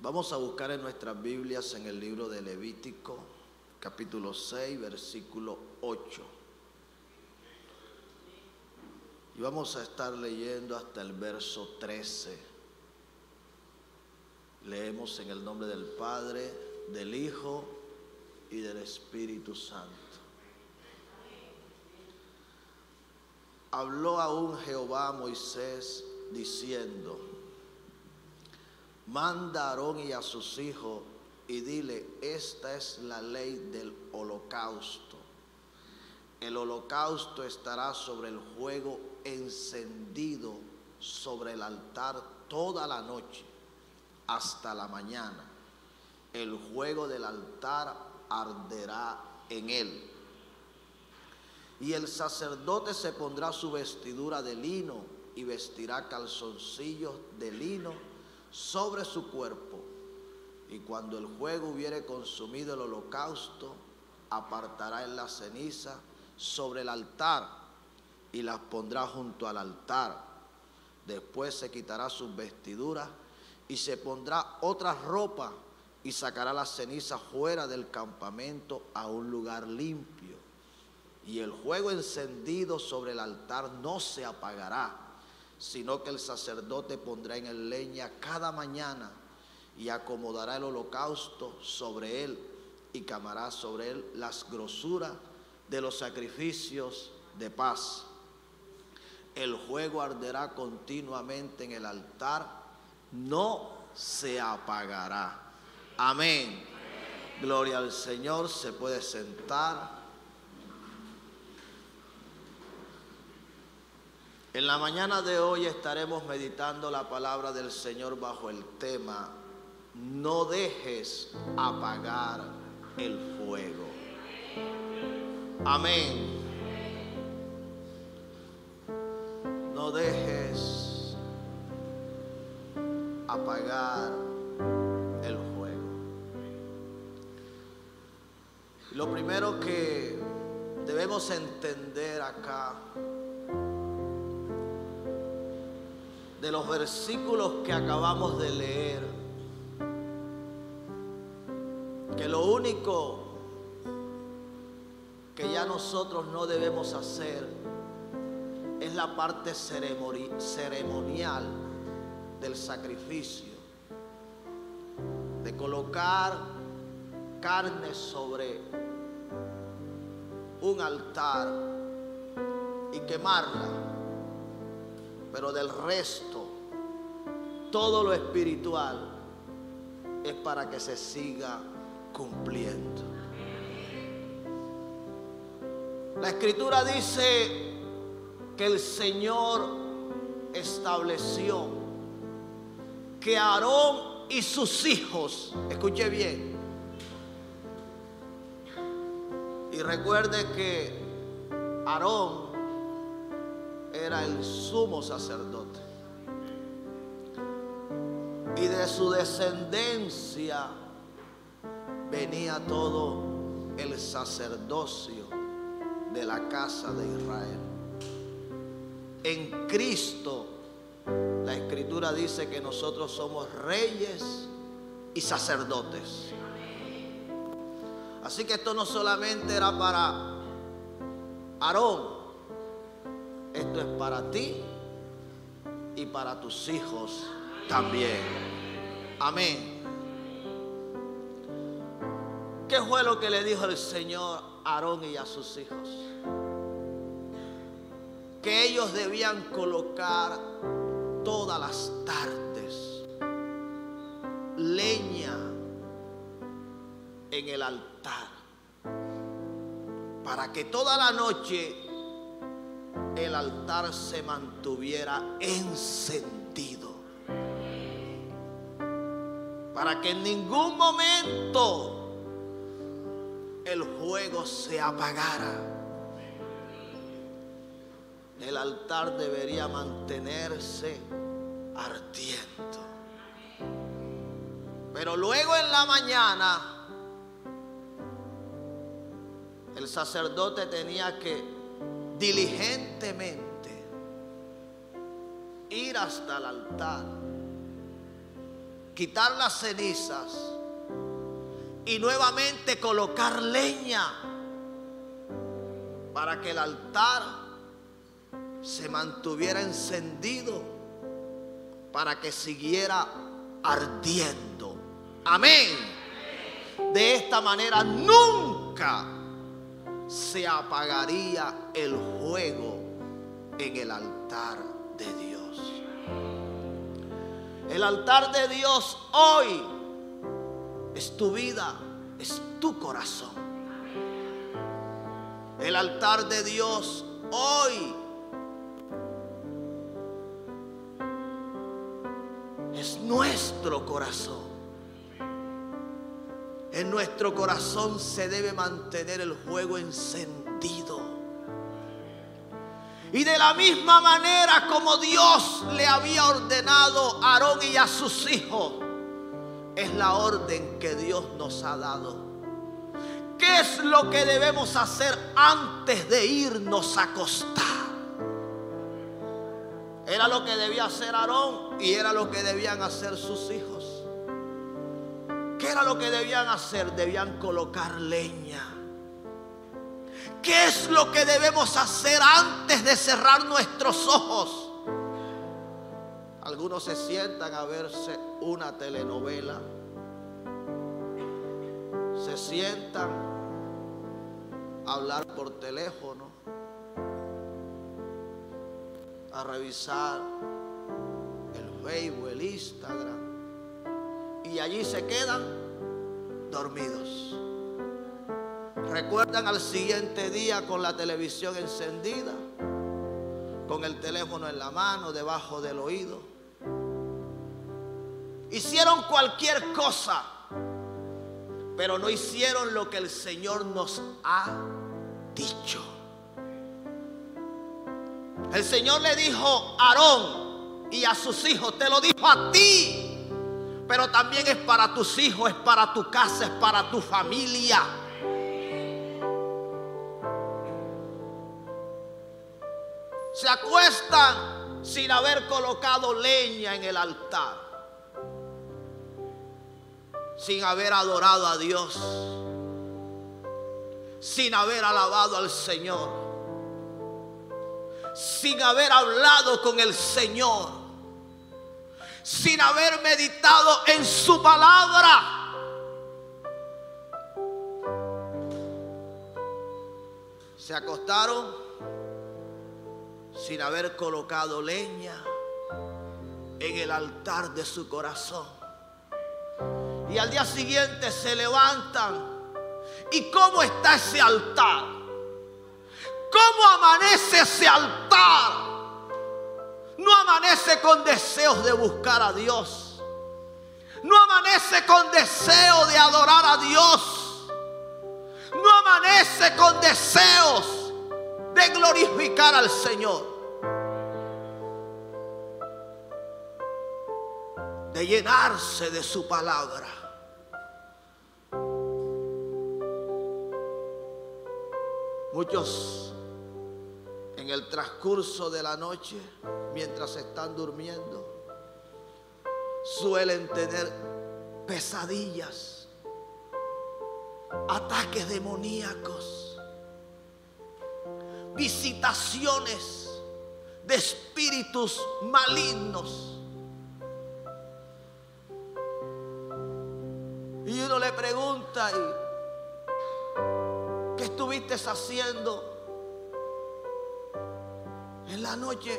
Vamos a buscar en nuestras Biblias en el libro de Levítico, capítulo 6, versículo 8. Y vamos a estar leyendo hasta el verso 13. Leemos en el nombre del Padre, del Hijo y del Espíritu Santo. Habló aún Jehová a Moisés diciendo: manda a Aarón y a sus hijos y dile, esta es la ley del holocausto. El holocausto estará sobre el fuego encendido sobre el altar toda la noche hasta la mañana. El fuego del altar arderá en él. Y el sacerdote se pondrá su vestidura de lino y vestirá calzoncillos de lino sobre su cuerpo. Y cuando el fuego hubiere consumido el holocausto, apartará en la ceniza sobre el altar y las pondrá junto al altar. Después se quitará sus vestiduras y se pondrá otra ropa y sacará la ceniza fuera del campamento a un lugar limpio. Y el fuego encendido sobre el altar no se apagará, sino que el sacerdote pondrá en él leña cada mañana y acomodará el holocausto sobre él y quemará sobre él las grosuras de los sacrificios de paz. El fuego arderá continuamente en el altar, no se apagará. Amén. Gloria al Señor. Se puede sentar. En la mañana de hoy estaremos meditando la palabra del Señor bajo el tema: no dejes apagar el fuego. Amén. No dejes apagar el fuego. Lo primero que debemos entender acá, de los versículos que acabamos de leer, que lo único que ya nosotros no debemos hacer es la parte ceremonial del sacrificio, de colocar carne sobre un altar y quemarla. Pero del resto, todo lo espiritual es para que se siga cumpliendo. La Escritura dice que el Señor estableció que Aarón y sus hijos, escuche bien, y recuerde que Aarón era el sumo sacerdote y de su descendencia venía todo el sacerdocio de la casa de Israel. En Cristo la Escritura dice que nosotros somos reyes y sacerdotes. Así que esto no solamente era para Aarón, esto es para ti y para tus hijos también. Amén. ¿Qué fue lo que le dijo el Señor a Aarón y a sus hijos? Que ellos debían colocar todas las tardes leña en el altar, para que toda la noche el altar se mantuviera encendido, para que en ningún momento el fuego se apagara. El altar debería mantenerse ardiendo. Pero luego en la mañana el sacerdote tenía que diligentemente ir hasta el altar, quitar las cenizas y nuevamente colocar leña para que el altar se mantuviera encendido, para que siguiera ardiendo. Amén. De esta manera nunca se apagaría el fuego en el altar de Dios. El altar de Dios hoy es tu vida, es tu corazón. El altar de Dios hoy es nuestro corazón. En nuestro corazón se debe mantener el fuego encendido. Y de la misma manera como Dios le había ordenado a Aarón y a sus hijos, es la orden que Dios nos ha dado. ¿Qué es lo que debemos hacer antes de irnos a acostar? Era lo que debía hacer Aarón y era lo que debían hacer sus hijos. ¿Qué era lo que debían hacer? Debían colocar leña. ¿Qué es lo que debemos hacer antes de cerrar nuestros ojos? Algunos se sientan a verse una telenovela. Se sientan a hablar por teléfono, a revisar el Facebook, el Instagram, y allí se quedan dormidos. Recuerdan al siguiente día con la televisión encendida, con el teléfono en la mano, debajo del oído. Hicieron cualquier cosa, pero no hicieron lo que el Señor nos ha dicho. El Señor le dijo a Aarón y a sus hijos, te lo dijo a ti, pero también es para tus hijos, es para tu casa, es para tu familia. Se acuestan sin haber colocado leña en el altar, sin haber adorado a Dios, sin haber alabado al Señor, sin haber hablado con el Señor, sin haber meditado en su palabra. Se acostaron sin haber colocado leña en el altar de su corazón. Y al día siguiente se levantan. ¿Y cómo está ese altar? ¿Cómo amanece ese altar? No amanece con deseos de buscar a Dios. No amanece con deseo de adorar a Dios. No amanece con deseos de glorificar al Señor, de llenarse de su palabra. Muchos en el transcurso de la noche, mientras están durmiendo, suelen tener pesadillas, ataques demoníacos, visitaciones de espíritus malignos. Y uno le pregunta, ¿qué estuviste haciendo en la noche?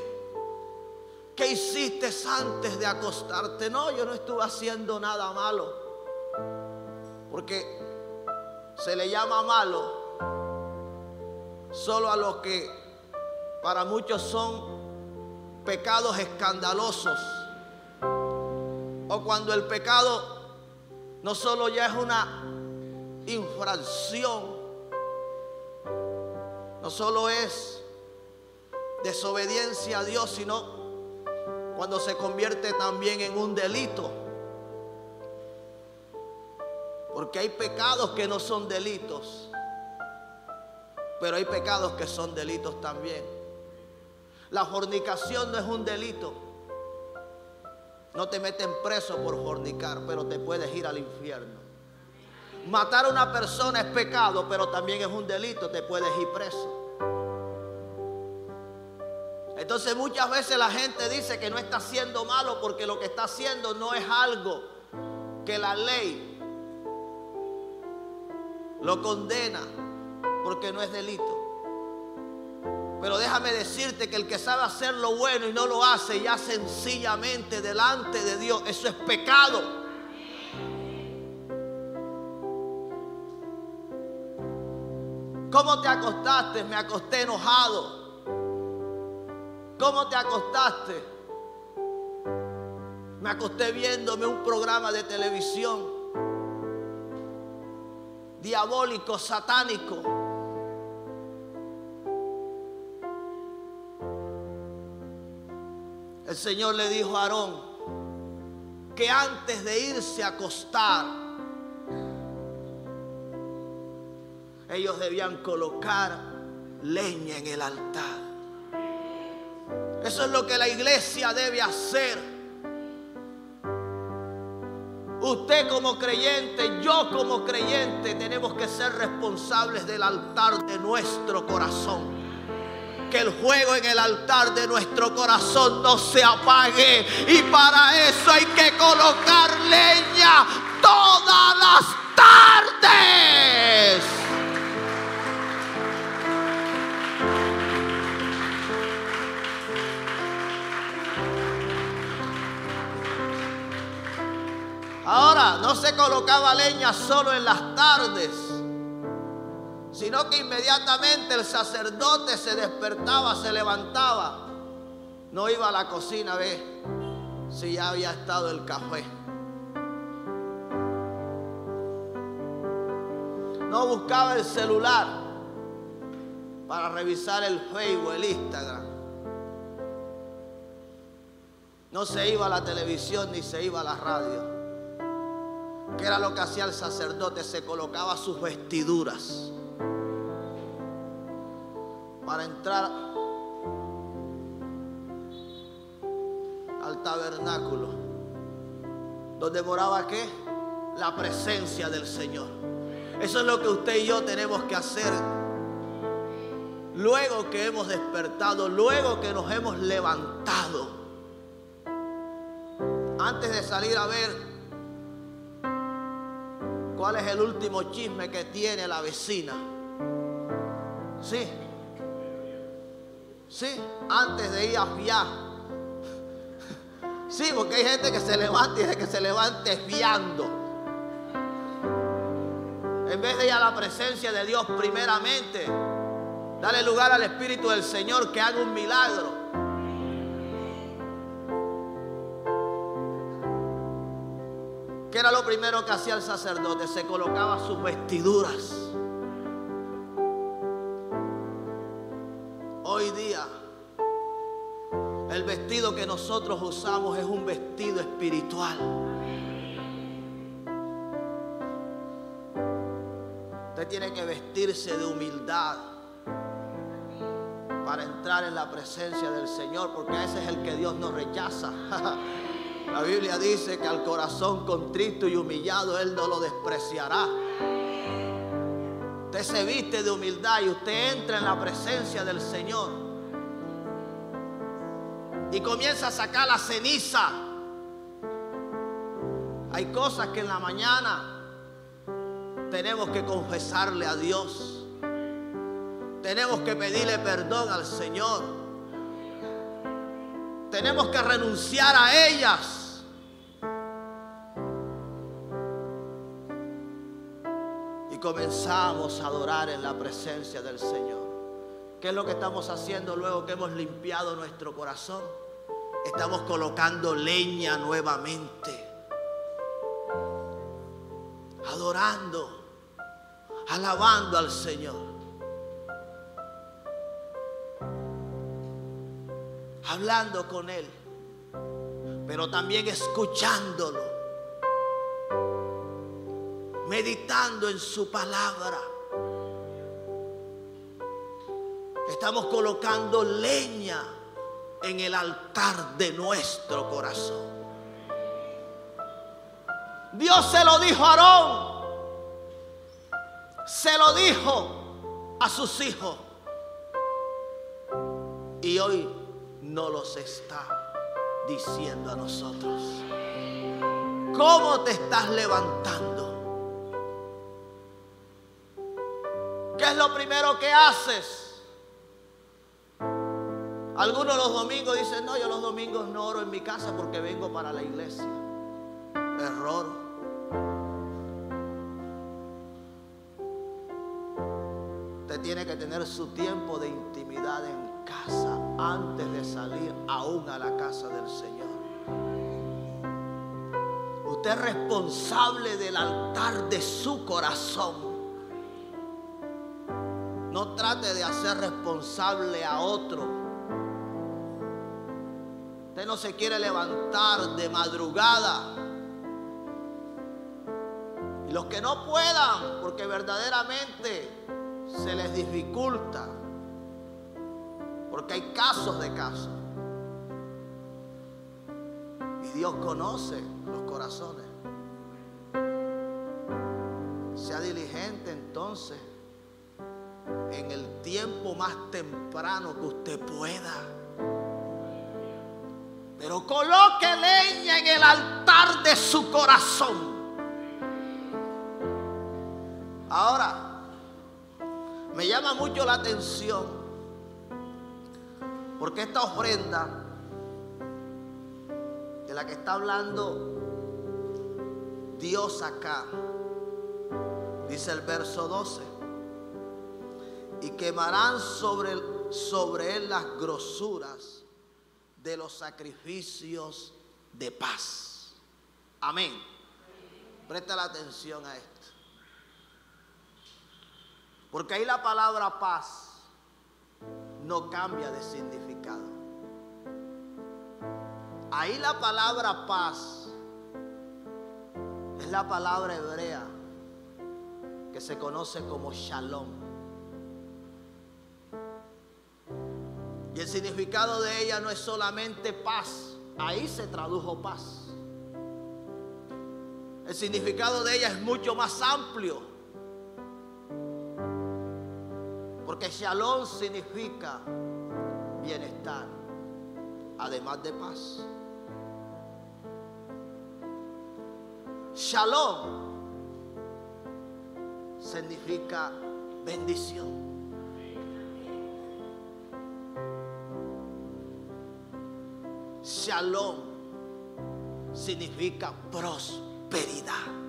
¿Qué hiciste antes de acostarte? No, yo no estuve haciendo nada malo, porque se le llama malo solo a los que para muchos son pecados escandalosos, o cuando el pecado no solo ya es una infracción, no solo es desobediencia a Dios, sino cuando se convierte también en un delito. Porque hay pecados que no son delitos, pero hay pecados que son delitos también. La fornicación no es un delito, No te meten preso por fornicar, pero te puedes ir al infierno. Matar a una persona es pecado, pero también es un delito, te puedes ir preso. Entonces muchas veces la gente dice que no está haciendo malo porque lo que está haciendo no es algo que la ley lo condena, porque no es delito. Pero déjame decirte que el que sabe hacer lo bueno y no lo hace, ya sencillamente delante de Dios, eso es pecado. ¿Cómo te acostaste? Me acosté enojado. ¿Cómo te acostaste? Me acosté viéndome un programa de televisión diabólico, satánico. El Señor le dijo a Aarón que antes de irse a acostar, ellos debían colocar leña en el altar. Eso es lo que la iglesia debe hacer. Usted como creyente, yo como creyente, tenemos que ser responsables del altar de nuestro corazón. Que el fuego en el altar de nuestro corazón no se apague. Y para eso hay que colocar leña todas las tardes. Ahora, no se colocaba leña solo en las tardes, sino que inmediatamente el sacerdote se despertaba, se levantaba. No iba a la cocina a ver si ya había estado el café. No buscaba el celular para revisar el Facebook, el Instagram. No se iba a la televisión ni se iba a la radio. ¿Qué era lo que hacía el sacerdote? Se colocaba sus vestiduras para entrar al tabernáculo, donde moraba ¿qué? La presencia del Señor. Eso es lo que usted y yo tenemos que hacer luego que hemos despertado, luego que nos hemos levantado. Antes de salir a ver cuál es el último chisme que tiene la vecina. Sí. Sí, antes de ir a fiar. Sí, porque hay gente que se levanta y dice que se levante fiando. En vez de ir a la presencia de Dios primeramente, dale lugar al Espíritu del Señor que haga un milagro. ¿Qué era lo primero que hacía el sacerdote? Se colocaba sus vestiduras. Hoy día, el vestido que nosotros usamos es un vestido espiritual. Usted tiene que vestirse de humildad para entrar en la presencia del Señor, porque ese es el que Dios no rechaza. La Biblia dice que al corazón contrito y humillado Él no lo despreciará. Usted se viste de humildad y usted entra en la presencia del Señor y comienza a sacar la ceniza. Hay cosas que en la mañana tenemos que confesarle a Dios. Tenemos que pedirle perdón al Señor. Tenemos que renunciar a ellas. Y comenzamos a adorar en la presencia del Señor. ¿Qué es lo que estamos haciendo luego que hemos limpiado nuestro corazón? Estamos colocando leña nuevamente. Adorando, alabando al Señor. Hablando con Él, pero también escuchándolo. Meditando en su palabra. Estamos colocando leña en el altar de nuestro corazón. Dios se lo dijo a Aarón, se lo dijo a sus hijos, y hoy nos los está diciendo a nosotros. ¿Cómo te estás levantando? ¿Qué es lo primero que haces? Algunos los domingos dicen: no, yo los domingos no oro en mi casa porque vengo para la iglesia. Error. Usted tiene que tener su tiempo de intimidad en casa antes de salir aún a la casa del Señor. Usted es responsable del altar de su corazón. No trate de hacer responsable a otro. Usted no se quiere levantar de madrugada. Y los que no puedan, porque verdaderamente se les dificulta, porque hay casos de casos. Y Dios conoce los corazones. Sea diligente entonces en el tiempo más temprano que usted pueda. Pero coloque leña en el altar de su corazón. Ahora, me llama mucho la atención, porque esta ofrenda de la que está hablando Dios acá, dice el verso 12: y quemarán sobre él las grosuras de los sacrificios de paz. Amén. Presta la atención a esto, porque ahí la palabra paz no cambia de significado. Ahí la palabra paz es la palabra hebrea que se conoce como shalom. Y el significado de ella no es solamente paz. Ahí se tradujo paz. El significado de ella es mucho más amplio, porque shalom significa bienestar, además de paz. Shalom significa bendición. Shalom significa prosperidad.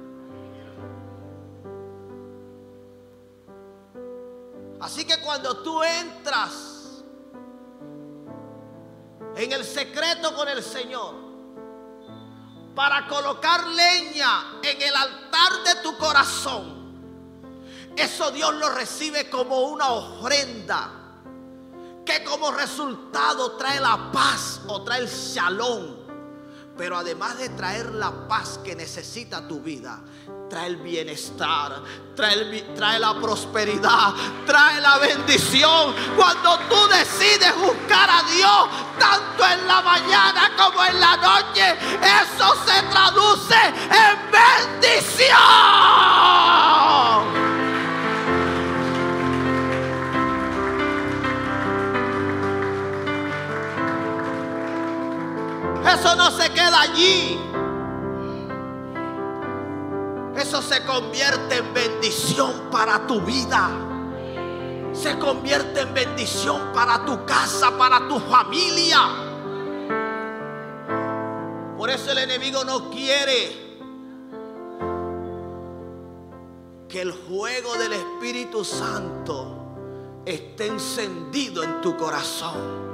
Así que cuando tú entras en el secreto con el Señor para colocar leña en el altar de tu corazón, eso Dios lo recibe como una ofrenda que como resultado trae la paz o trae el shalom. Pero además de traer la paz que necesita tu vida, trae el bienestar, trae la prosperidad, trae la bendición. Cuando tú decides buscar a Dios, tanto en la mañana como en la noche, eso se traduce en bendición. Eso no se queda allí. Eso se convierte en bendición para tu vida. Se convierte en bendición para tu casa, para tu familia. Por eso el enemigo no quiere que el fuego del Espíritu Santo esté encendido en tu corazón.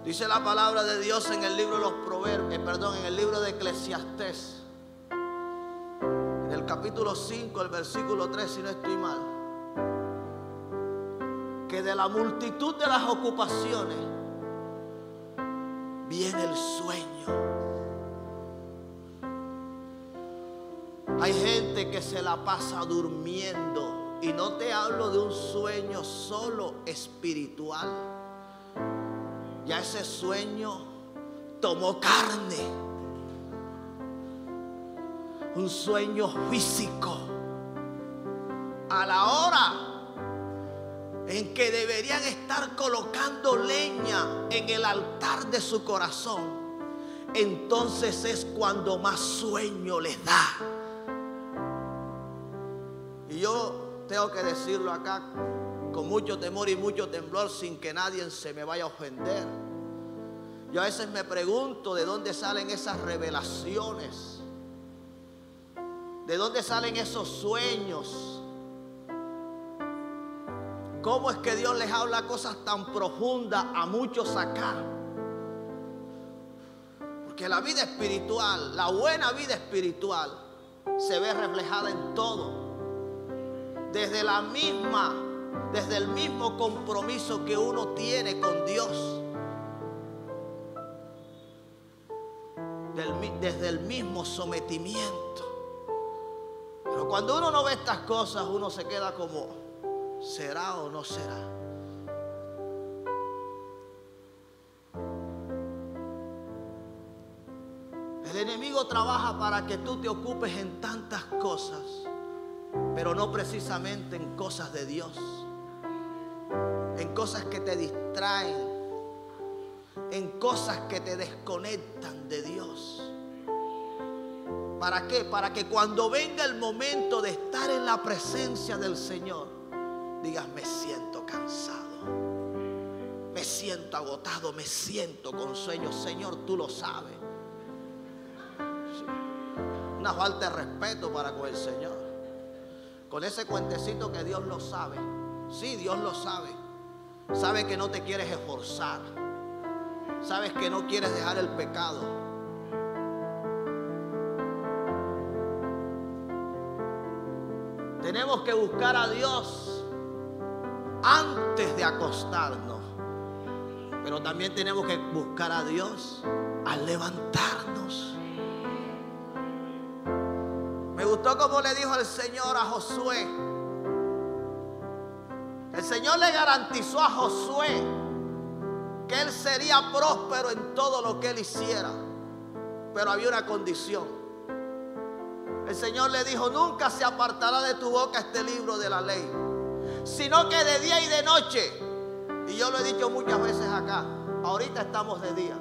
Dice la palabra de Dios en el libro de los Proverbios, en el libro de Eclesiastés, en el capítulo 5, el versículo 3, si no estoy mal, que de la multitud de las ocupaciones viene el sueño. Hay gente que se la pasa durmiendo, y no te hablo de un sueño solo espiritual. Ya ese sueño tomó carne. Un sueño físico. A la hora en que deberían estar colocando leña en el altar de su corazón, entonces es cuando más sueño les da. Y yo tengo que decirlo acá con mucho temor y mucho temblor, sin que nadie se me vaya a ofender. Yo a veces me pregunto de dónde salen esas revelaciones, de dónde salen esos sueños. ¿Cómo es que Dios les habla cosas tan profundas a muchos acá? Porque la vida espiritual, la buena vida espiritual, se ve reflejada en todo. Desde el mismo compromiso que uno tiene con Dios. Desde el mismo sometimiento. Pero cuando uno no ve estas cosas, uno se queda como, ¿será o no será? El enemigo trabaja para que tú te ocupes en tantas cosas, pero no precisamente en cosas de Dios, en cosas que te distraen, en cosas que te desconectan de Dios. ¿Para qué? Para que cuando venga el momento de estar en la presencia del Señor, digas, me siento cansado, me siento agotado, me siento con sueño. Señor, tú lo sabes. Sí. Una falta de respeto para con el Señor. Con ese cuentecito que Dios lo sabe. Sí, Dios lo sabe. Sabe que no te quieres esforzar. Sabes que no quieres dejar el pecado. Tenemos que buscar a Dios antes de acostarnos. Pero también tenemos que buscar a Dios al levantarnos. Me gustó como le dijo el Señor a Josué. El Señor le garantizó a Josué que él sería próspero en todo lo que él hiciera. Pero había una condición. El Señor le dijo, nunca se apartará de tu boca este libro de la ley, sino que de día y de noche. Y yo lo he dicho muchas veces acá, ahorita estamos de día.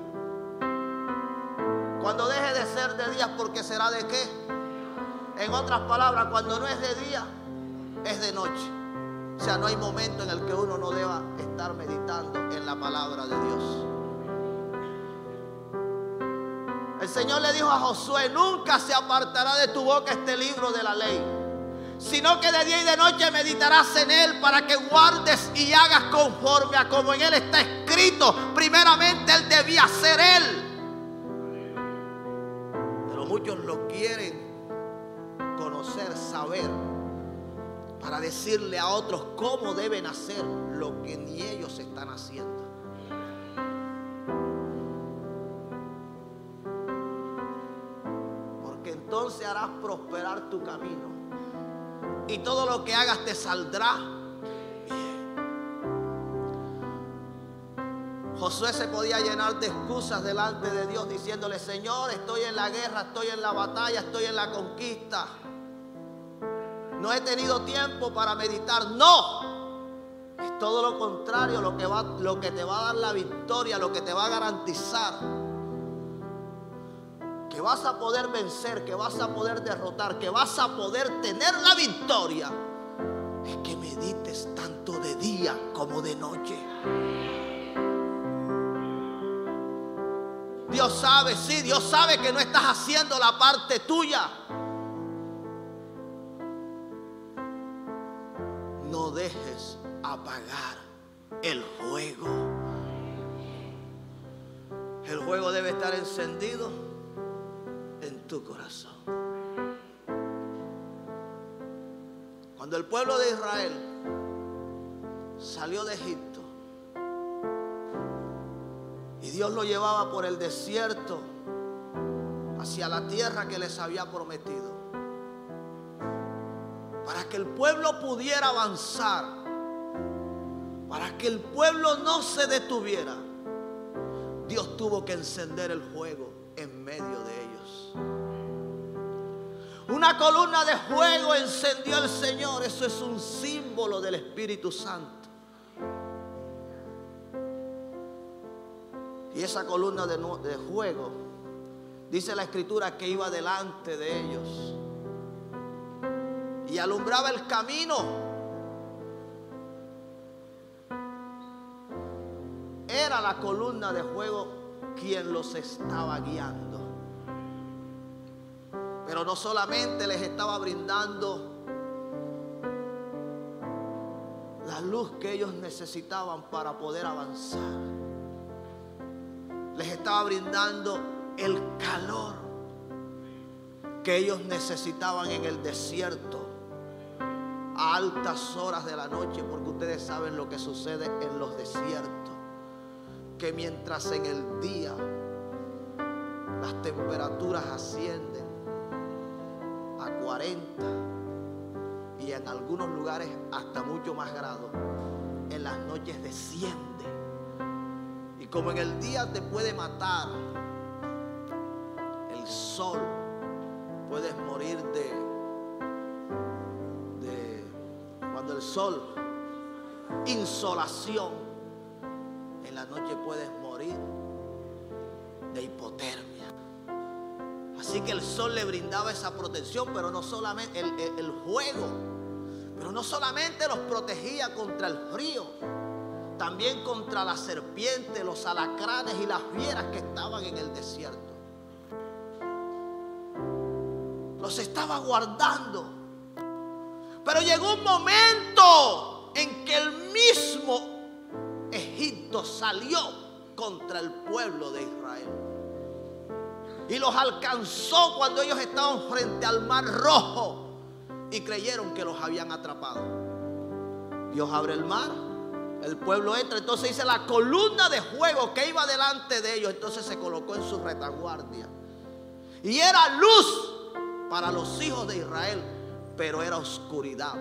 Cuando deje de ser de día, porque será de qué. En otras palabras, cuando no es de día, es de noche. O sea, no hay momento en el que uno no deba estar meditando en la palabra de Dios. El Señor le dijo a Josué, nunca se apartará de tu boca este libro de la ley, sino que de día y de noche meditarás en él para que guardes y hagas conforme a como en él está escrito. Primeramente él debía ser él. Pero muchos lo quieren conocer, saber, para decirle a otros cómo deben hacer lo que ni ellos están haciendo. Porque entonces harás prosperar tu camino y todo lo que hagas te saldrá bien. Josué se podía llenar de excusas delante de Dios diciéndole, Señor, estoy en la guerra, estoy en la batalla, estoy en la conquista. No he tenido tiempo para meditar. No, es todo lo contrario lo que te va a dar la victoria, lo que te va a garantizar que vas a poder vencer, que vas a poder derrotar, que vas a poder tener la victoria. Es que medites tanto de día como de noche. Dios sabe, sí, Dios sabe que no estás haciendo la parte tuya. No dejes apagar el fuego. El fuego debe estar encendido en tu corazón. Cuando el pueblo de Israel salió de Egipto y Dios lo llevaba por el desierto hacia la tierra que les había prometido, para que el pueblo pudiera avanzar, para que el pueblo no se detuviera, Dios tuvo que encender el fuego en medio de ellos. Una columna de fuego encendió el Señor. Eso es un símbolo del Espíritu Santo. Y esa columna de fuego, dice la Escritura, que iba delante de ellos y alumbraba el camino. Era la columna de fuego quien los estaba guiando. Pero no solamente les estaba brindando la luz que ellos necesitaban para poder avanzar, les estaba brindando el calor que ellos necesitaban en el desierto a altas horas de la noche, porque ustedes saben lo que sucede en los desiertos, que mientras en el día las temperaturas ascienden a 40 y en algunos lugares hasta mucho más grados, en las noches desciende. Y como en el día te puede matar el sol, puedes morir cuando el sol, insolación, en la noche puedes morir de hipotermia. Así que el sol le brindaba esa protección, pero no solamente el fuego, pero no solamente los protegía contra el frío, también contra las serpientes, los alacranes y las fieras que estaban en el desierto. Los estaba guardando. Pero llegó un momento en que el mismo Egipto salió contra el pueblo de Israel y los alcanzó cuando ellos estaban frente al Mar Rojo y creyeron que los habían atrapado. Dios abre el mar, el pueblo entra. Entonces dice, la columna de fuego que iba delante de ellos, entonces se colocó en su retaguardia y era luz para los hijos de Israel, pero era oscuridad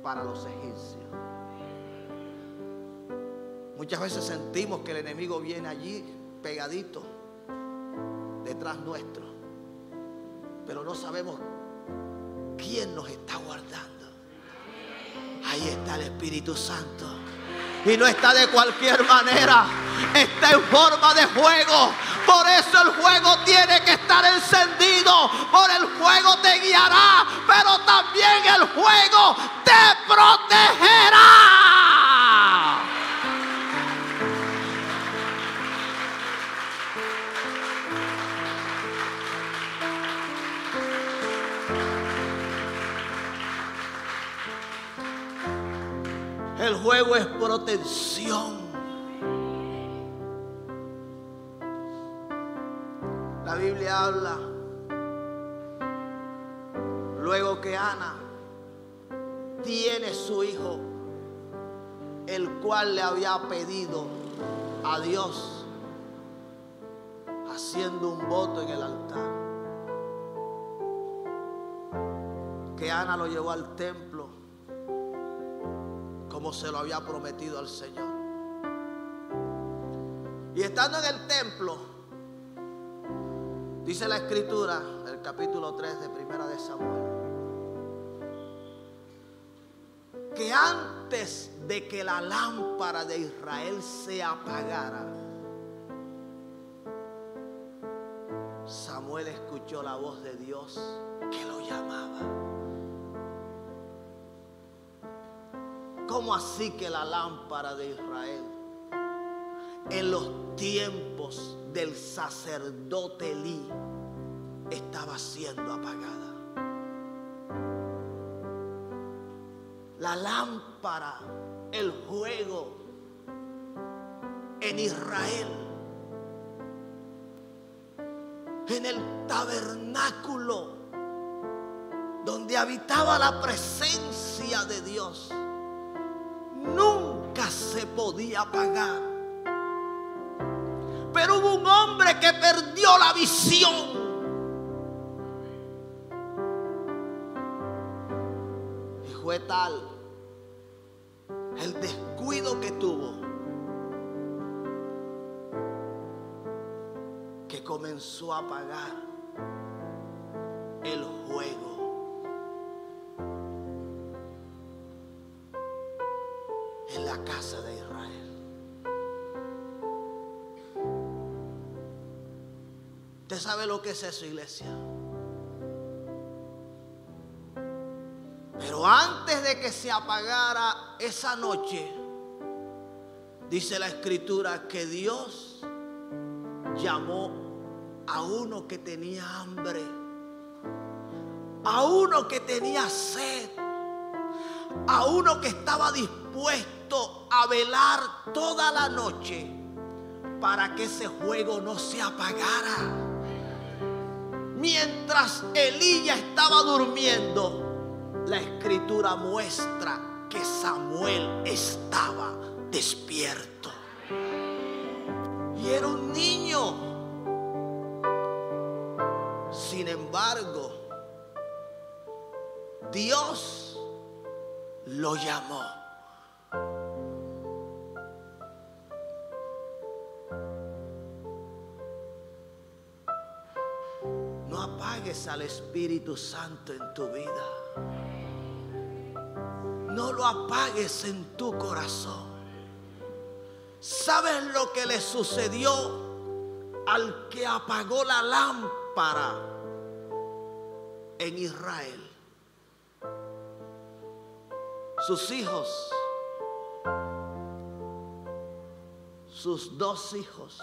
para los egipcios. Muchas veces sentimos que el enemigo viene allí pegadito detrás nuestro, pero no sabemos quién nos está guardando. Ahí está el Espíritu Santo. Y no está de cualquier manera, está en forma de fuego. Por eso el fuego tiene que estar encendido. Por el fuego te guiará, pero también el fuego te protegerá. El fuego es protección. La Biblia habla luego que Ana tiene su hijo, el cual le había pedido a Dios, haciendo un voto en el altar, que Ana lo llevó al templo como se lo había prometido al Señor. Y estando en el templo, dice la Escritura, el capítulo 3 de Primera de Samuel, que antes de que la lámpara de Israel se apagara, Samuel escuchó la voz de Dios que lo llamaba. ¿Cómo así que la lámpara de Israel en los tiempos del sacerdote Elí estaba siendo apagada? La lámpara, el fuego en Israel, en el tabernáculo donde habitaba la presencia de Dios, nunca se podía apagar. Pero hubo un hombre que perdió la visión. Y fue tal el descuido que tuvo, que comenzó a apagar el fuego en la casa de Israel. ¿Usted sabe lo que es eso, iglesia? Pero antes de que se apagara esa noche, dice la Escritura que Dios llamó a uno que tenía hambre, a uno que tenía sed, a uno que estaba dispuesto a velar toda la noche para que ese fuego no se apagara. Mientras Elías estaba durmiendo, la Escritura muestra que Samuel estaba despierto. Y era un niño. Sin embargo, Dios lo llamó. No apagues al Espíritu Santo en tu vida. No lo apagues en tu corazón. ¿Sabes lo que le sucedió al que apagó la lámpara en Israel? Sus hijos, sus dos hijos,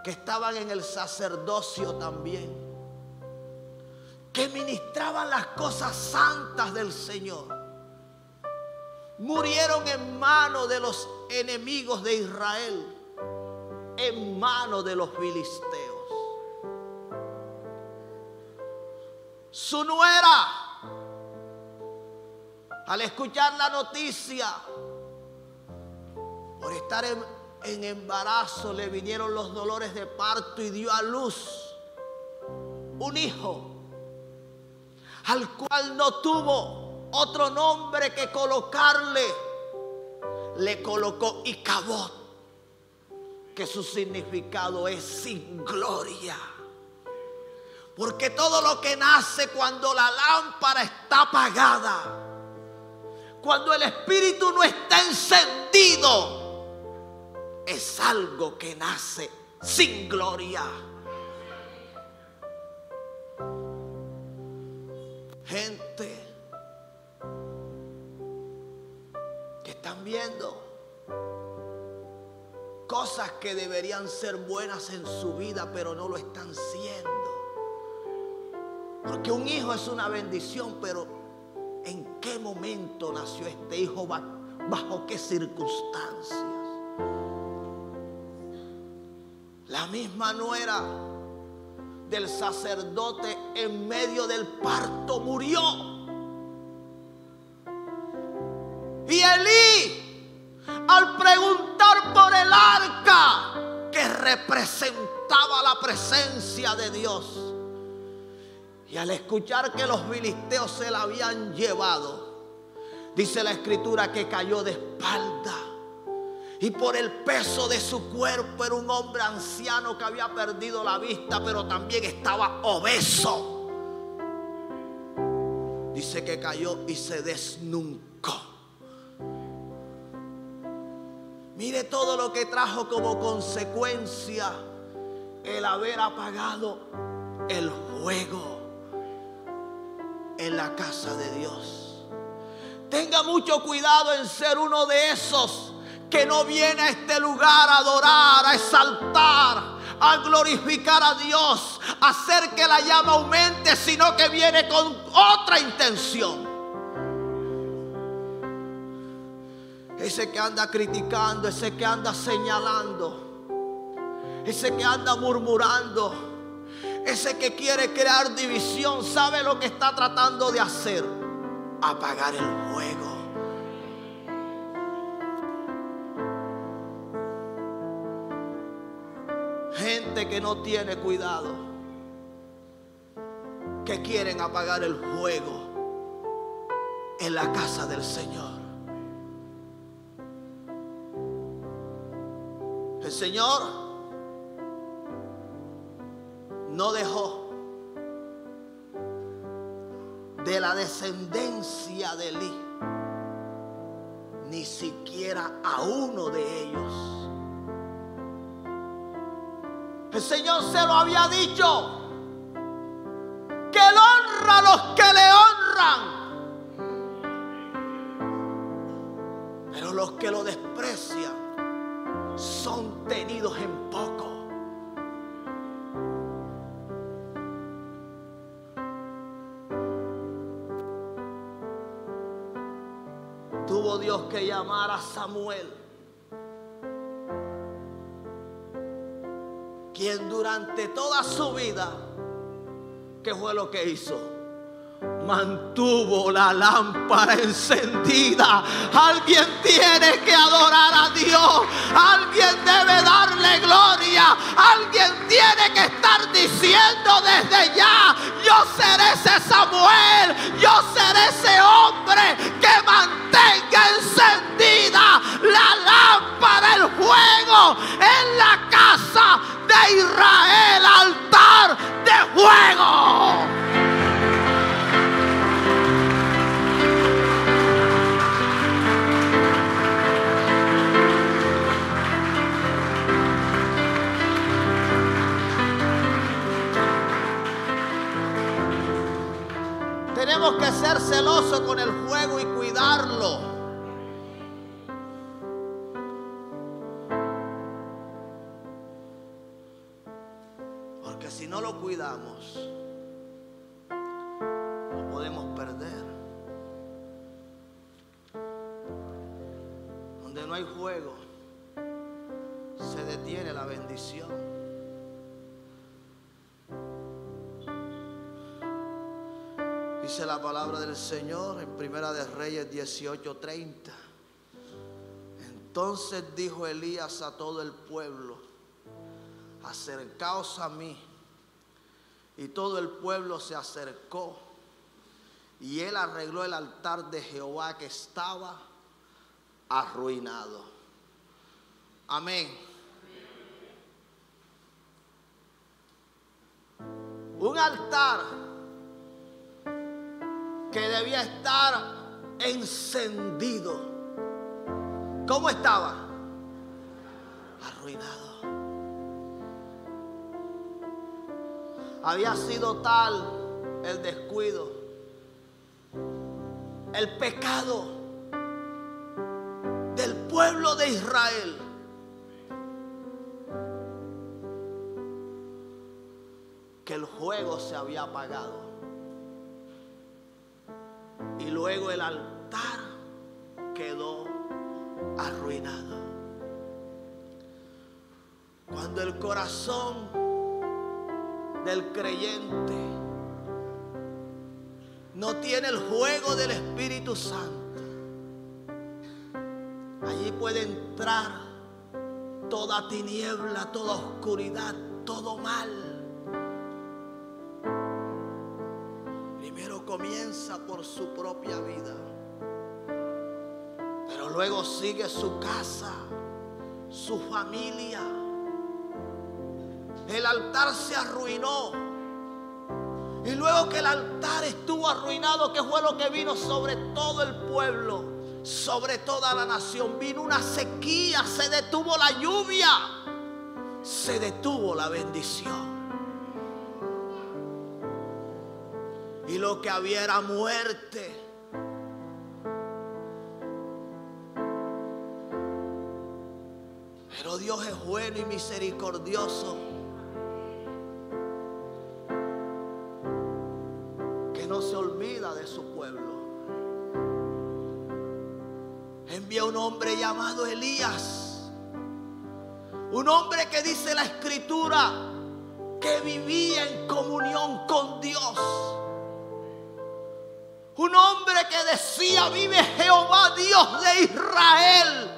que estaban en el sacerdocio también, que ministraban las cosas santas del Señor, murieron en manos de los enemigos de Israel, en manos de los filisteos. Su nuera, al escuchar la noticia, por estar en embarazo, le vinieron los dolores de parto y dio a luz un hijo, al cual no tuvo otro nombre que colocarle. Le colocó Icabod, que su significado es sin gloria. Porque todo lo que nace cuando la lámpara está apagada, cuando el espíritu no está encendido, es algo que nace sin gloria. Gente que están viendo cosas que deberían ser buenas en su vida, pero no lo están siendo. Porque un hijo es una bendición, pero ¿en qué momento nació este hijo? ¿Bajo qué circunstancias? La misma nuera del sacerdote en medio del parto murió. Y Elí, al preguntar por el arca que representaba la presencia de Dios, y al escuchar que los filisteos se la habían llevado, dice la Escritura que cayó de espalda. Y por el peso de su cuerpo, era un hombre anciano que había perdido la vista, pero también estaba obeso. Dice que cayó y se desnucó. Mire todo lo que trajo como consecuencia el haber apagado el fuego en la casa de Dios. Tenga mucho cuidado en ser uno de esos que no viene a este lugar a adorar, a exaltar, a glorificar a Dios, a hacer que la llama aumente, sino que viene con otra intención. Ese que anda criticando, ese que anda señalando, ese que anda murmurando, ese que quiere crear división, ¿sabe lo que está tratando de hacer? Apagar el fuego. Gente que no tiene cuidado, que quieren apagar el fuego en la casa del Señor. El Señor no dejó de la descendencia de Elí ni siquiera a uno de ellos. El Señor se lo había dicho, que Él honra a los que le honran, pero los que lo desprecian son tenidos en poco. Tuvo Dios que llamar a Samuel, quien durante toda su vida, ¿qué fue lo que hizo? Mantuvo la lámpara encendida. Alguien tiene que adorar a Dios. Alguien debe darle gloria. Alguien tiene que estar diciendo desde ya: yo seré ese Samuel, yo seré ese hombre que mantenga encendida la lámpara, el fuego en la casa de Israel, altar de fuego. Tenemos que ser celosos con el fuego y cuidarlo. Porque si no lo cuidamos, lo podemos perder. Donde no hay fuego, se detiene la bendición. Dice la palabra del Señor en Primera de Reyes 18:30. Entonces dijo Elías a todo el pueblo: acercaos a mí. Y todo el pueblo se acercó, y él arregló el altar de Jehová que estaba arruinado. Amén. Un altar que debía estar encendido. ¿Cómo estaba? Arruinado. Había sido tal el descuido, el pecado del pueblo de Israel, que el fuego se había apagado. Y luego el altar quedó arruinado. Cuando el corazón del creyente no tiene el fuego del Espíritu Santo, allí puede entrar toda tiniebla, toda oscuridad, todo mal. Primero comienza por su propia vida, pero luego sigue su casa, su familia. El altar se arruinó, y luego que el altar estuvo arruinado, ¿qué fue lo que vino sobre todo el pueblo, sobre toda la nación? Vino una sequía, se detuvo la lluvia, se detuvo la bendición. Y lo que había era muerte. Pero Dios es bueno y misericordioso, que no se olvida de su pueblo. Envía un hombre llamado Elías, un hombre que dice la Escritura que vivía en comunión con Dios. Un hombre que decía: vive Jehová, Dios de Israel,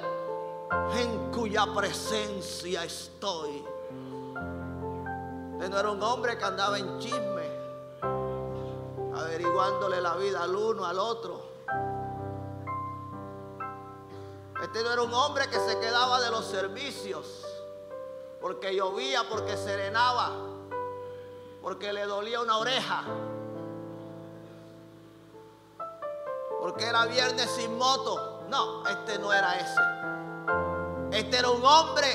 en cuya presencia estoy. Este no era un hombre que andaba en chisme, averiguándole la vida al uno al otro. Este no era un hombre que se quedaba de los servicios porque llovía, porque serenaba. porque le dolía una oreja, porque era viernes sin moto. No, este no era ese. Este era un hombre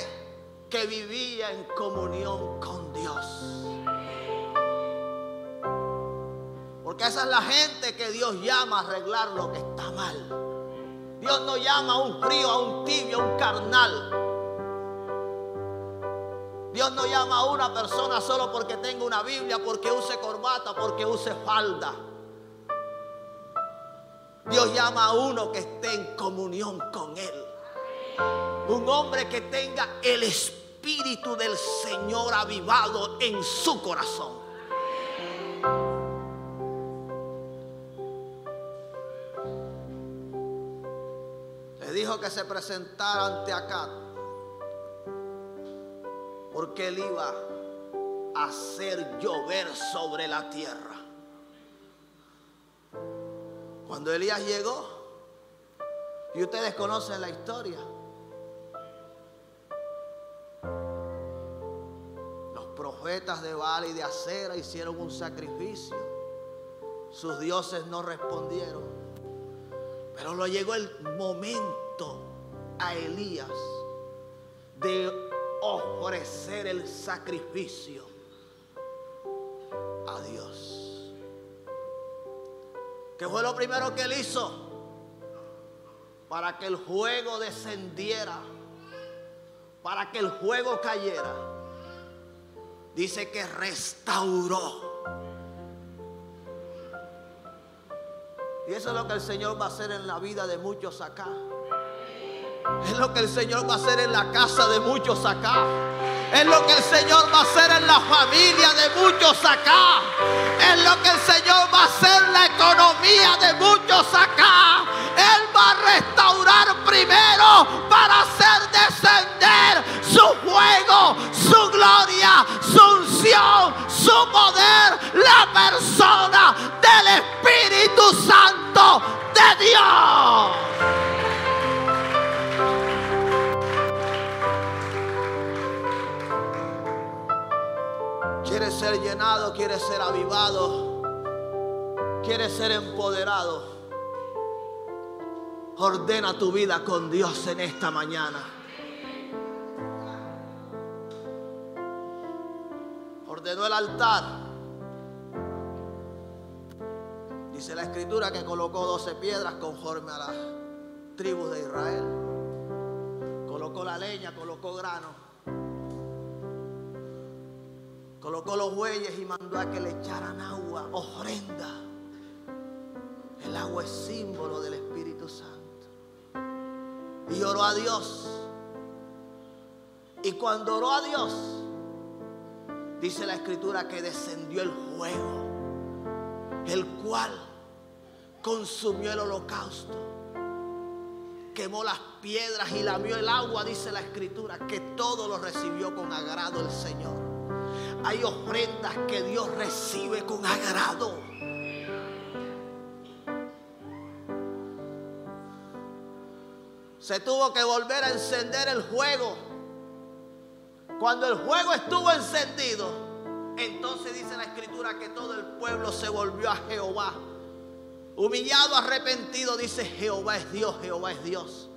que vivía en comunión con Dios. Porque esa es la gente que Dios llama a arreglar lo que está mal. Dios no llama a un frío, a un tibio, a un carnal. Dios no llama a una persona solo porque tenga una Biblia, porque use corbata, porque use falda. Dios llama a uno que esté en comunión con Él. Un hombre que tenga el Espíritu del Señor avivado en su corazón. Le dijo que se presentara ante Acab, porque él iba a hacer llover sobre la tierra. Cuando Elías llegó, y ustedes conocen la historia, los profetas de Baal y de Acera hicieron un sacrificio. Sus dioses no respondieron. Pero lo llegó el momento a Elías de ofrecer el sacrificio a Dios. ¿Qué fue lo primero que él hizo? Para que el fuego descendiera, para que el fuego cayera. Dice que restauró. Y eso es lo que el Señor va a hacer en la vida de muchos acá. Es lo que el Señor va a hacer en la casa de muchos acá. Es lo que el Señor va a hacer en la familia de muchos acá. Es lo que el Señor va a hacer en la economía de muchos acá. Él va a restaurar primero para hacer descender su fuego, su gloria, su unción, su poder, la persona del Espíritu Santo de Dios. ¿Quieres ser llenado? ¿Quieres ser avivado? ¿Quieres ser empoderado? Ordena tu vida con Dios en esta mañana. Ordenó el altar. Dice la Escritura que colocó 12 piedras conforme a las tribus de Israel. Colocó la leña, colocó grano. Colocó los bueyes y mandó a que le echaran agua, ofrenda. El agua es símbolo del Espíritu Santo. Y oró a Dios. Y cuando oró a Dios, dice la Escritura que descendió el fuego, el cual consumió el holocausto, quemó las piedras y lamió el agua. Dice la Escritura que todo lo recibió con agrado el Señor. Hay ofrendas que Dios recibe con agrado. Se tuvo que volver a encender el fuego. Cuando el fuego estuvo encendido, entonces dice la Escritura que todo el pueblo se volvió a Jehová. Humillado, arrepentido, dice: Jehová es Dios, Jehová es Dios.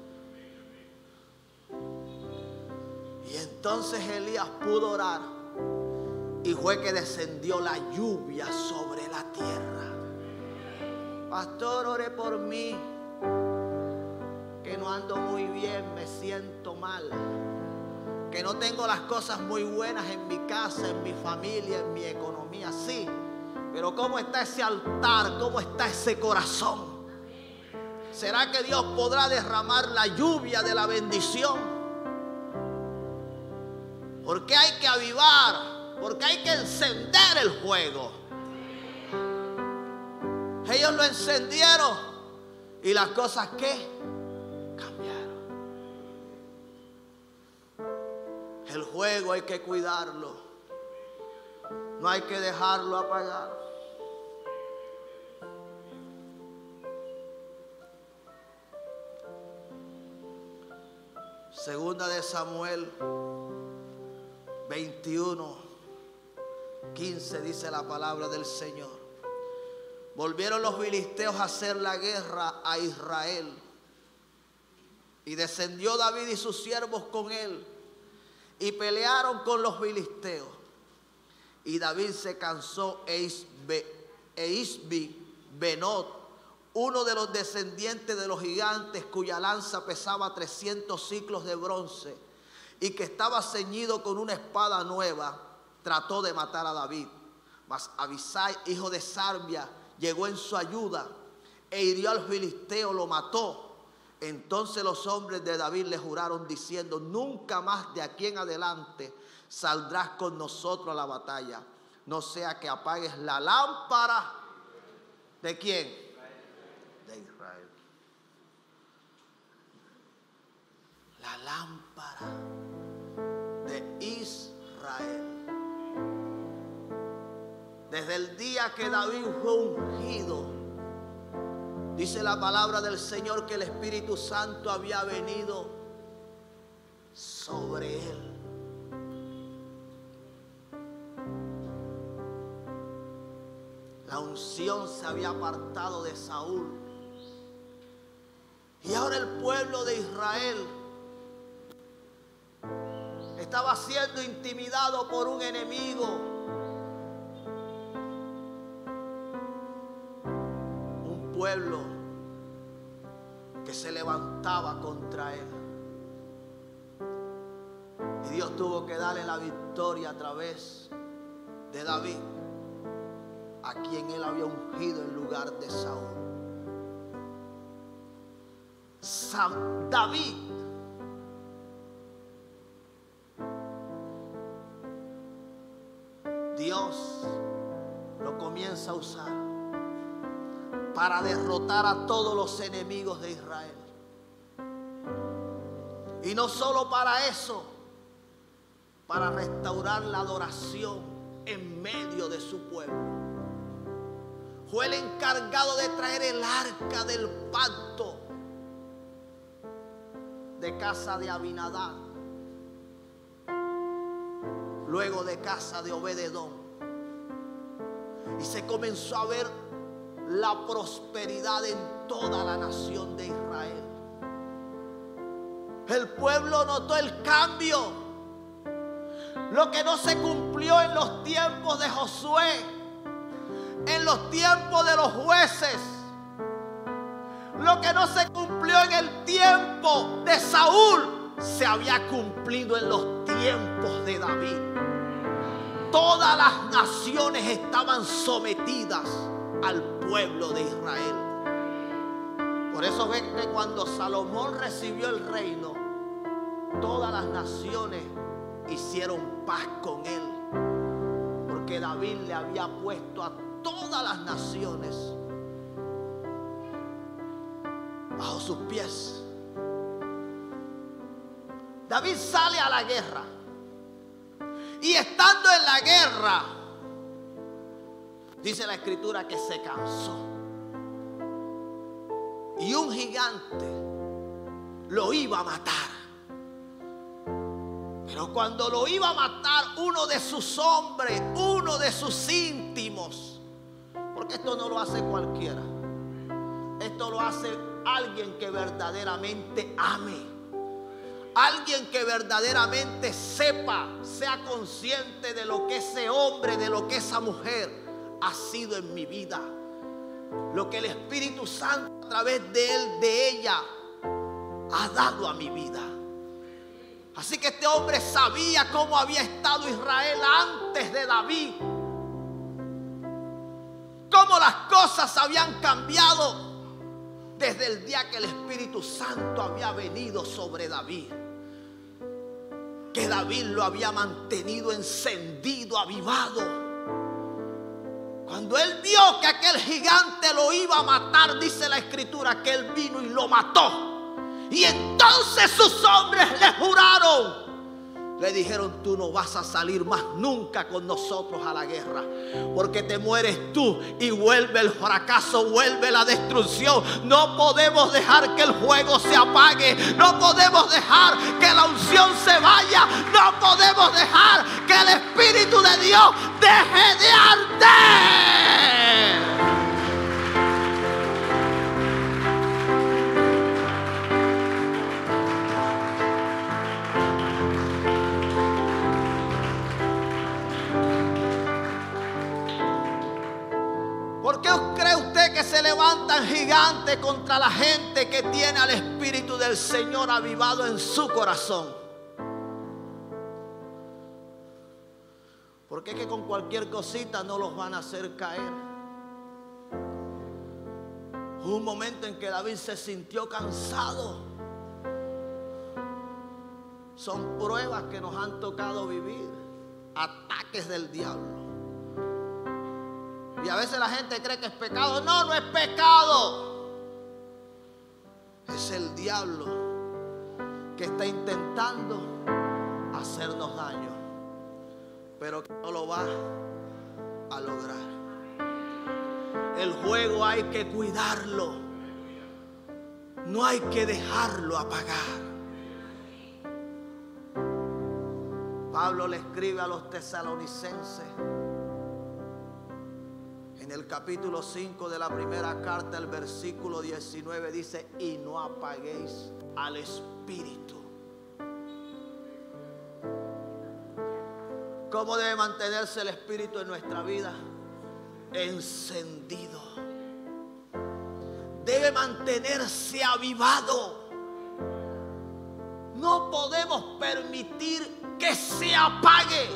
Y entonces Elías pudo orar. Y fue que descendió la lluvia sobre la tierra. Pastor, ore por mí, que no ando muy bien, me siento mal, que no tengo las cosas muy buenas en mi casa, en mi familia, en mi economía. Sí, pero ¿cómo está ese altar? ¿Cómo está ese corazón? ¿Será que Dios podrá derramar la lluvia de la bendición? Porque hay que avivar, porque hay que encender el fuego. Ellos lo encendieron y las cosas, ¿qué? Cambiaron. El fuego hay que cuidarlo. No hay que dejarlo apagar. Segunda de Samuel 21, 15 dice la palabra del Señor. Volvieron los filisteos a hacer la guerra a Israel. Y descendió David y sus siervos con él. Y pelearon con los filisteos. Y David se cansó e Isbi-Benot, uno de los descendientes de los gigantes, cuya lanza pesaba 300 siclos de bronce y que estaba ceñido con una espada nueva, trató de matar a David. Mas Abisai, hijo de Sarbia, llegó en su ayuda e hirió al filisteo, lo mató. Entonces los hombres de David le juraron diciendo: nunca más de aquí en adelante saldrás con nosotros a la batalla, no sea que apagues la lámpara. ¿De quién? De Israel. La lámpara de Israel. Desde el día que David fue ungido, dice la palabra del Señor que el Espíritu Santo había venido sobre él. La unción se había apartado de Saúl. Y ahora el pueblo de Israel estaba siendo intimidado por un enemigo. Un pueblo que se levantaba contra él. Y Dios tuvo que darle la victoria a través de David, a quien él había ungido en lugar de Saúl. David Dios lo comienza a usar para derrotar a todos los enemigos de Israel. Y no solo para eso, para restaurar la adoración en medio de su pueblo. Fue el encargado de traer el arca del pacto de casa de Abinadab, luego de casa de Obed-Edom, y se comenzó a ver la prosperidad en toda la nación de Israel. El pueblo notó el cambio, lo que no se cumplió en los tiempos de Josué, en los tiempos de los jueces, lo que no se cumplió en el tiempo de Saúl, se había cumplido en los tiempos de David. Todas las naciones estaban sometidas al pueblo de Israel. Por eso ven que cuando Salomón recibió el reino, todas las naciones hicieron paz con él, porque David le había puesto a todas las naciones bajo sus pies. David sale a la guerra, y estando en la guerra, dice la escritura que se cansó, y un gigante lo iba a matar. Pero cuando lo iba a matar, uno de sus hombres, uno de sus íntimos, porque esto no lo hace cualquiera, esto lo hace alguien que verdaderamente ame, alguien que verdaderamente sepa, sea consciente de lo que ese hombre, de lo que esa mujer ha sido en mi vida, lo que el Espíritu Santo a través de él, de ella, ha dado a mi vida. Así que este hombre sabía cómo había estado Israel antes de David, cómo las cosas habían cambiado desde el día que el Espíritu Santo había venido sobre David, que David lo había mantenido encendido, avivado. Cuando él vio que aquel gigante lo iba a matar, dice la escritura que él vino y lo mató. Y entonces sus hombres le juraron, le dijeron: tú no vas a salir más nunca con nosotros a la guerra, porque te mueres tú y vuelve el fracaso, vuelve la destrucción. No podemos dejar que el fuego se apague, no podemos dejar que la unción se vaya, no podemos dejar que el Espíritu de Dios incendio deje de arder. ¿Por qué cree usted que se levantan gigantes contra la gente que tiene al Espíritu del Señor avivado en su corazón? Porque es que con cualquier cosita no los van a hacer caer. Hubo un momento en que David se sintió cansado. Son pruebas que nos han tocado vivir, ataques del diablo. Y a veces la gente cree que es pecado. No, no es pecado. Es el diablo que está intentando hacernos daño, pero que no lo va a lograr. El juego hay que cuidarlo. No hay que dejarlo apagar. Pablo le escribe a los tesalonicenses en el capítulo 5 de la primera carta, el versículo 19 dice: y no apaguéis al Espíritu. ¿Cómo debe mantenerse el Espíritu en nuestra vida? Encendido. Debe mantenerse avivado. No podemos permitir que se apague.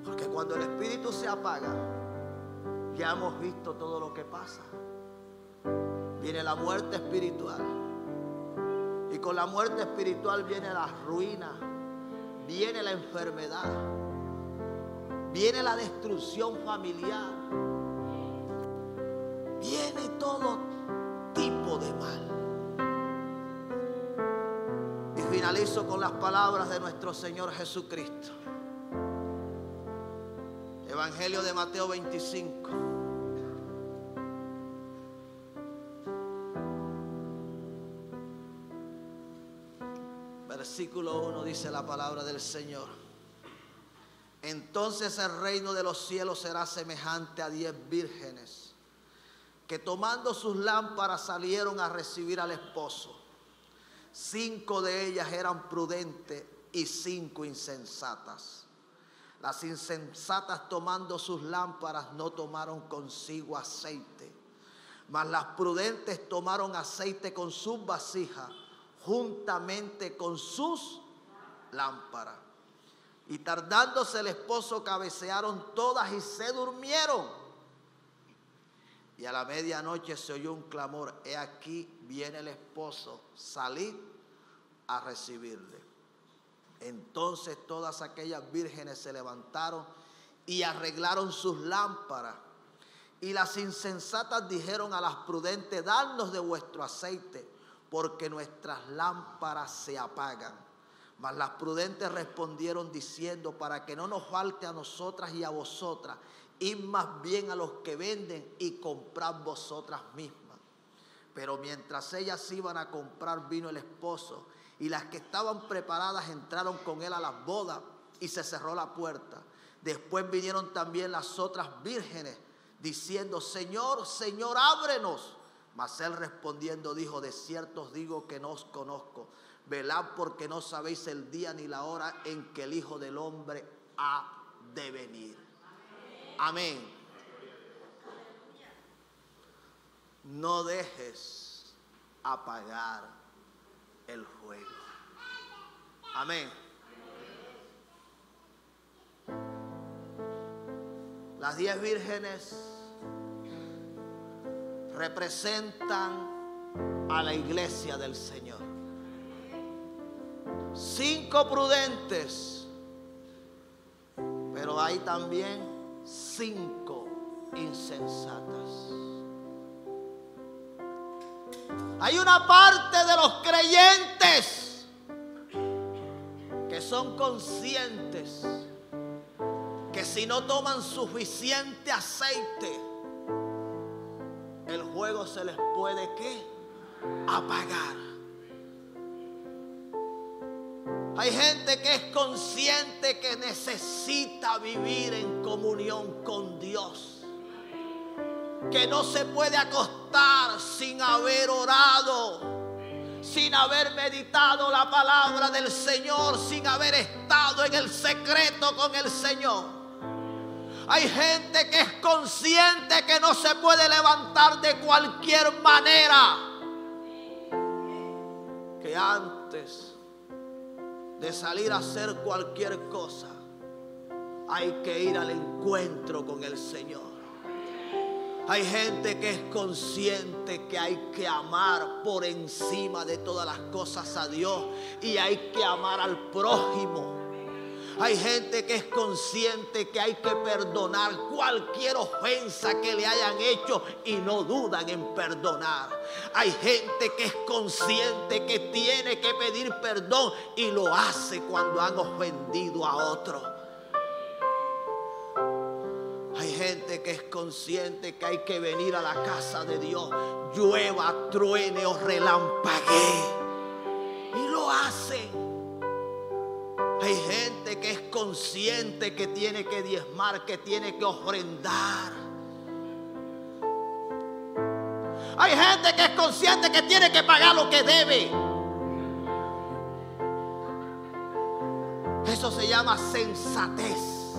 Porque cuando el Espíritu se apaga, ya hemos visto todo lo que pasa. Viene la muerte espiritual. Y con la muerte espiritual viene la ruina, viene la enfermedad, viene la destrucción familiar, viene todo tipo de mal. Y finalizo con las palabras de nuestro Señor Jesucristo. Evangelio de Mateo 25. Versículo 1 dice la palabra del Señor: entonces el reino de los cielos será semejante a 10 vírgenes que tomando sus lámparas salieron a recibir al esposo. 5 de ellas eran prudentes y 5 insensatas. Las insensatas, tomando sus lámparas, no tomaron consigo aceite, mas las prudentes tomaron aceite con sus vasijas juntamente con sus lámparas. Y tardándose el esposo, cabecearon todas y se durmieron. Y a la medianoche se oyó un clamor: he aquí viene el esposo, salid a recibirle. Entonces todas aquellas vírgenes se levantaron y arreglaron sus lámparas. Y las insensatas dijeron a las prudentes: dadnos de vuestro aceite, porque nuestras lámparas se apagan. Mas las prudentes respondieron diciendo: para que no nos falte a nosotras y a vosotras, id más bien a los que venden y comprad vosotras mismas. Pero mientras ellas iban a comprar, vino el esposo, y las que estaban preparadas entraron con él a las bodas, y se cerró la puerta. Después vinieron también las otras vírgenes, diciendo: Señor, Señor, ábrenos. Mas él respondiendo dijo: de cierto os digo que no os conozco. Velad, porque no sabéis el día ni la hora en que el Hijo del Hombre ha de venir. Amén. No dejes apagar el fuego. Amén. Las 10 vírgenes representan a la iglesia del Señor. 5 prudentes, pero hay también 5 insensatas. Hay una parte de los creyentes que son conscientes que si no toman suficiente aceite, el fuego se les puede, ¿qué?, apagar. Hay gente que es consciente que necesita vivir en comunión con Dios, que no se puede acostar sin haber orado, sin haber meditado la palabra del Señor, sin haber estado en el secreto con el Señor. Hay gente que es consciente que no se puede levantar de cualquier manera, que antes de salir a hacer cualquier cosa hay que ir al encuentro con el Señor. Hay gente que es consciente que hay que amar por encima de todas las cosas a Dios y hay que amar al prójimo. Hay gente que es consciente que hay que perdonar cualquier ofensa que le hayan hecho y no dudan en perdonar. Hay gente que es consciente que tiene que pedir perdón y lo hace cuando han ofendido a otro. Hay gente que es consciente que hay que venir a la casa de Dios, llueva, truene o relampaguee, y lo hacen. Hay gente que es consciente que tiene que diezmar, que tiene que ofrendar. Hay gente que es consciente que tiene que pagar lo que debe. Eso se llama sensatez.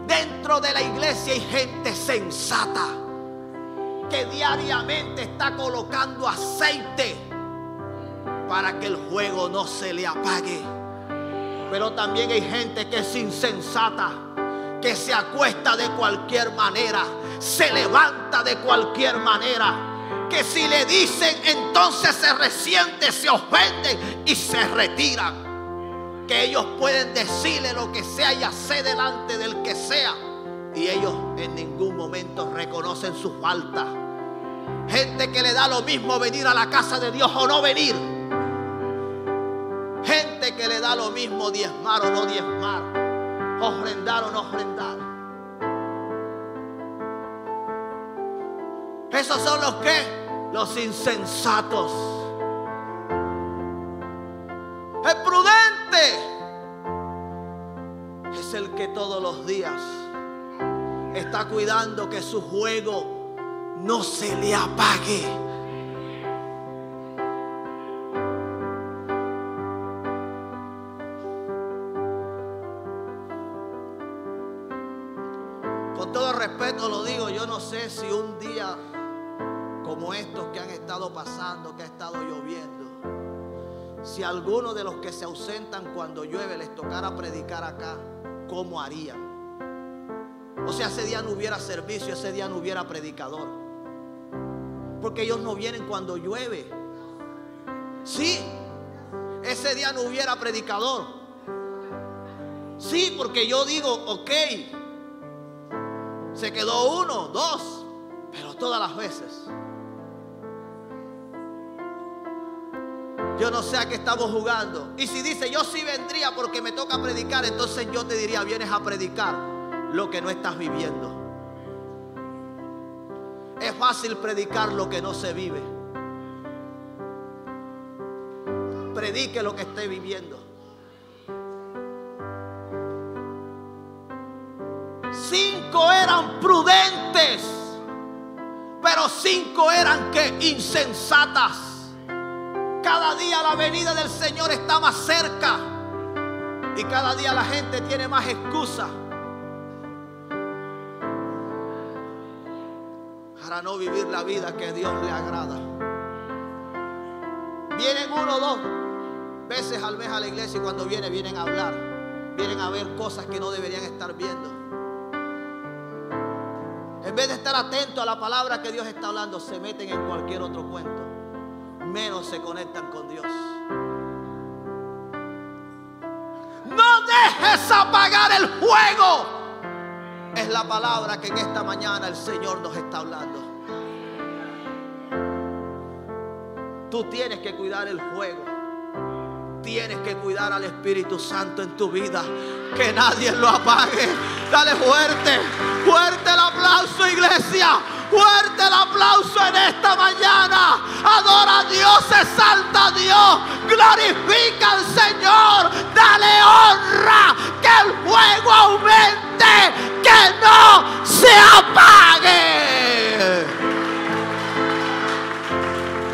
Dentro de la iglesia hay gente sensata que diariamente está colocando aceite para que el fuego no se le apague. Pero también hay gente que es insensata, que se acuesta de cualquier manera, se levanta de cualquier manera, que si le dicen entonces se resienten, se ofenden y se retiran. Que ellos pueden decirle lo que sea y hacer delante del que sea, y ellos en ningún momento reconocen su falta. Gente que le da lo mismo venir a la casa de Dios o no venir. Gente que le da lo mismo diezmar o no diezmar, ofrendar o no ofrendar. Esos son los que, los insensatos. El prudente es el que todos los días está cuidando que su fuego no se le apague. Con todo respeto lo digo, yo no sé si un día como estos que han estado pasando, que ha estado lloviendo, si alguno de los que se ausentan cuando llueve les tocara predicar acá, ¿cómo harían? O sea, ese día no hubiera servicio, ese día no hubiera predicador, porque ellos no vienen cuando llueve. Sí, ese día no hubiera predicador. Sí, porque yo digo, ok, se quedó uno, dos, pero todas las veces. Yo no sé a qué estamos jugando. Y si dice, yo sí vendría porque me toca predicar, entonces yo te diría, vienes a predicar lo que no estás viviendo. Es fácil predicar lo que no se vive. Predique lo que esté viviendo. 5 eran prudentes, pero 5 eran que insensatas. Cada día la venida del Señor está más cerca y cada día la gente tiene más excusas para no vivir la vida que a Dios le agrada. Vienen 1 o 2 veces al mes a la iglesia y cuando vienen a hablar, vienen a ver cosas que no deberían estar viendo. En vez de estar atentos a la palabra que Dios está hablando, se meten en cualquier otro cuento. Menos se conectan con Dios. No dejes apagar el fuego. Es la palabra que en esta mañana el Señor nos está hablando. Tú tienes que cuidar el fuego. Tienes que cuidar al Espíritu Santo en tu vida. Que nadie lo apague. Dale fuerte, fuerte el aplauso, iglesia. fuerte el aplauso en esta mañana. Adora a Dios, exalta a Dios, glorifica al Señor. Dale